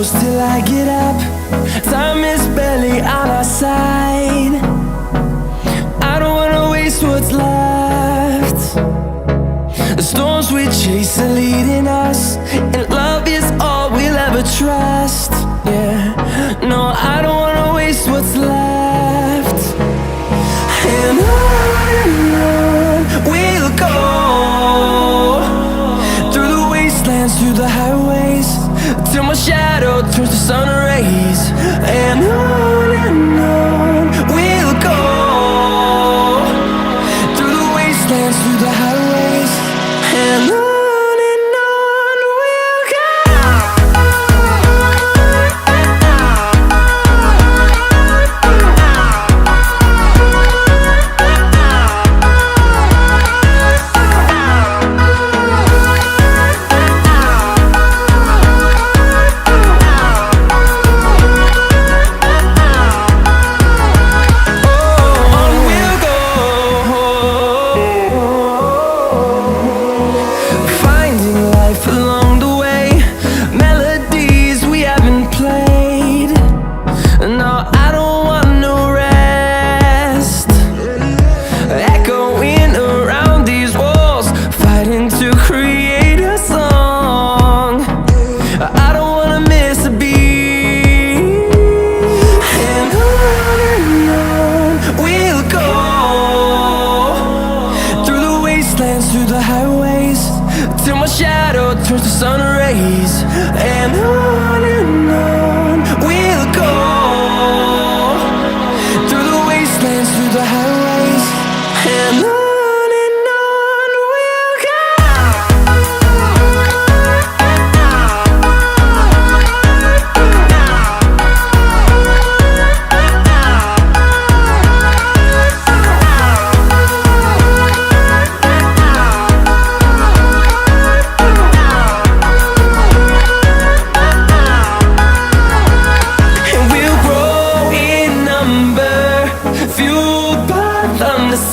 close till I get up. Time is barely on our side. I don't wanna waste what's left. The storms we chase are leading us, and love is all we'll ever trust. Yeah, no, I don't wanna waste what's left. And on we'll go, through the wastelands, through the highways, till my shadow turns to sun rays. And on we'll go, through the wastelands, through the highways, and on we'll go. Through the highways, till my shadow turns to sun rays. And on we'll go, through the wastelands, through the highways, and on we'll go.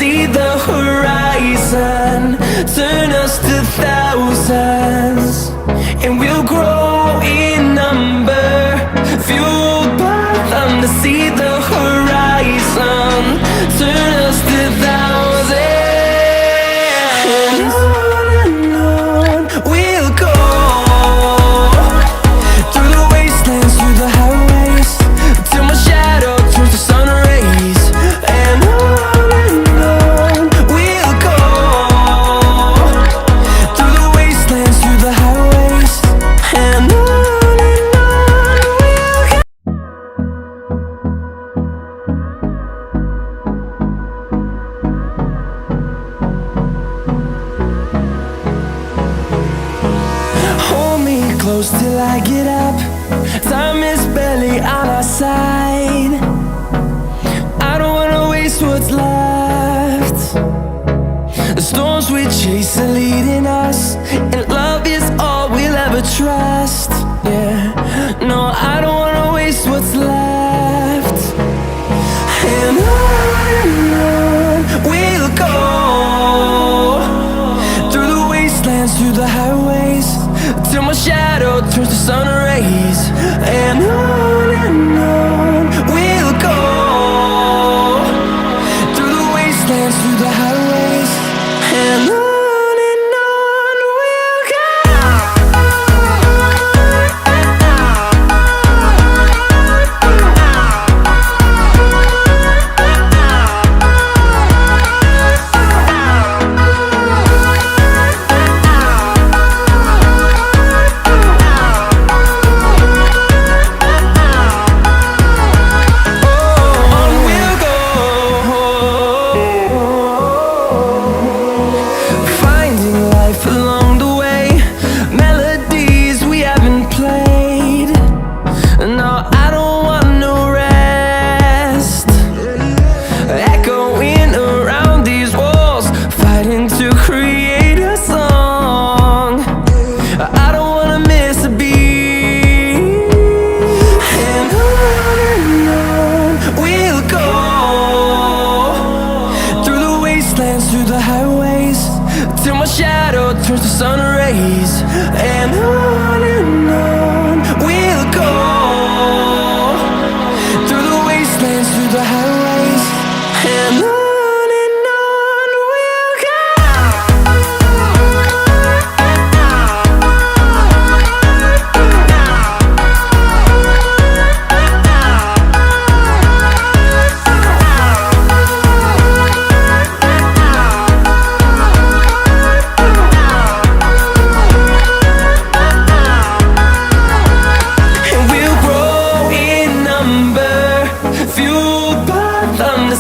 See the horizon turn us to thousands, and we'll grow in number, fueled by them. To see the horizon turn us to thousands, and on we'll go, through the wastelands, through the highways, till my shadow turns to sun rays. And close till I get up. Time is barely on our side. I don't wanna waste what's left. The storms we chase are leading us, and love is all we'll ever trust. Yeah, no, I don't wanna waste what's left. And on we'll go, through the wastelands, through the highways, till my shadow turns to sun rays. And on we'll go, through the wastelands, through the highways, and on we'll go. turns to sun rays, and on we'll go. wastelands, through the highways, and on we'll go.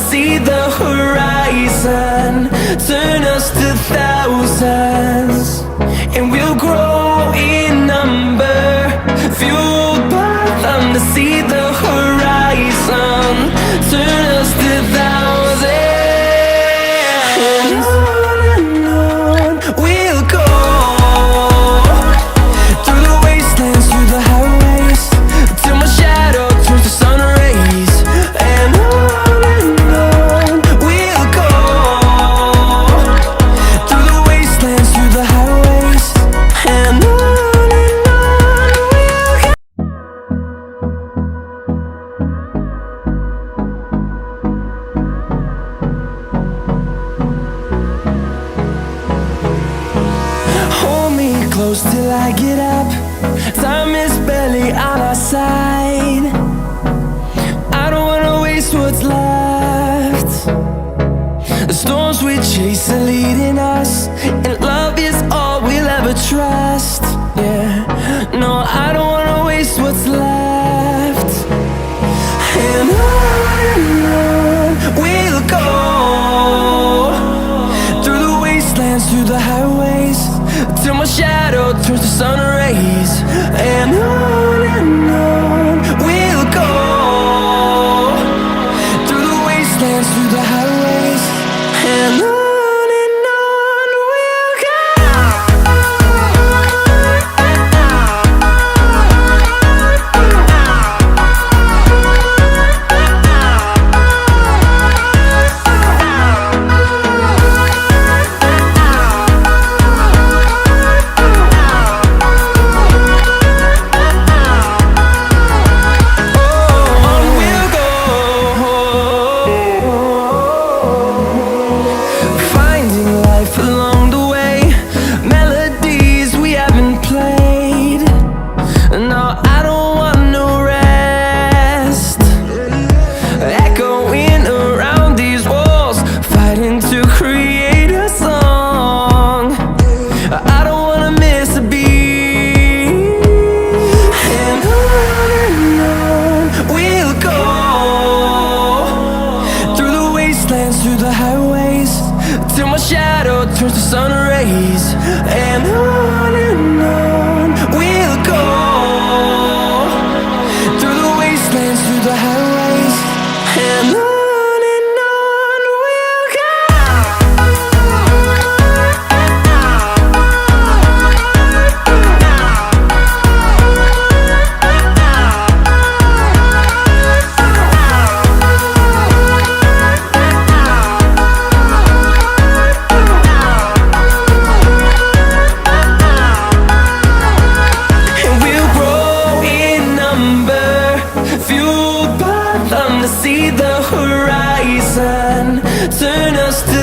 See the horizon, turn us to thousands, and we'll grow in number, fueled by them. To see the horizon, turn us to thousands, and on we'll go, through the wastelands, through the highways, till my shadow turns to sun rays, and on we'll go, through the wastelands, through the highways, and on we'll go. Hold me close till I get up. Time is barely on our side. I don't wanna waste what's left. The storms we chase are leading us, and love is all we'll ever trust. Yeah, no, I don't wanna waste what's left. And on we'll go, through the wastelands, through the highways, till my shadow turns to sun rays, and on we'll go, through the wastelands, through the highways, and on we'll go. Through the highways, till my shadow turns to sun rays, and on we'll go, through the wastelands, through the highways, and on we'll go. See the horizon, turn us to